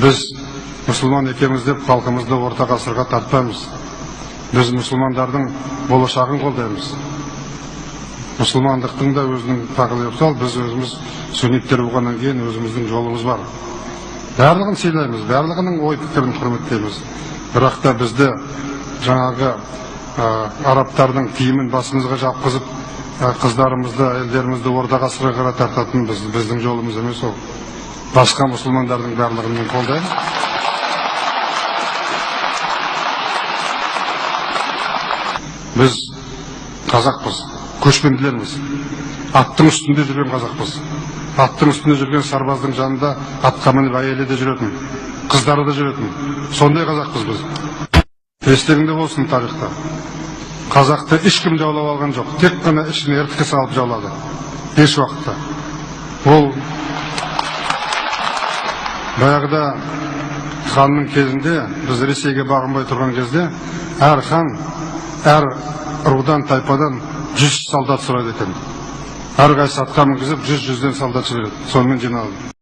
Біз мұсылман екеміз деп халқымызды орта ғасырға тартпаймыз. Біз мұсылмандардың болашағын қолдаймыз. Мұсылмандықтың да өзінің тағылығы бар. Біз өзіміз сүнниттер болғаннан кейін өзіміздің жолымыз бар. Барлығын сыйлаймыз, барлығының ой пікірін құрметтейміз. Бірақ та бізді жаңағы арабтардың киімін басымызға жапқызып, қыздарымызды, әйелдерімізді орта ғасырға қарай тартатын біздің жолымыз емес ол. Басқа мұсылмандардың барлығын мен қолдаймын. Біз қазақпыз, көшпенділерміз. Аттың үстінде жүрген қазақпыз. Аттың үстінде жүрген сарбаздың жанында атқа мініп әйелі де жүретін, қыздары да жүретін. Сондай қазақпыз біз. Естеріңде болсын тарихта. Қазақты ешкім жаулап алған жоқ. Тек қана ішіне ертке салып жаулады. Еш уақытта. Ол баяғыда ханның кезінде, біз Ресейге бағынбай тұрған кезде, әр хан, әр рудан, тайпадан 100 солдат сұрайды екен. Әрқайсысы атқа мінгізіп 100-100-ден солдат жібереді. Сонымен жиналды.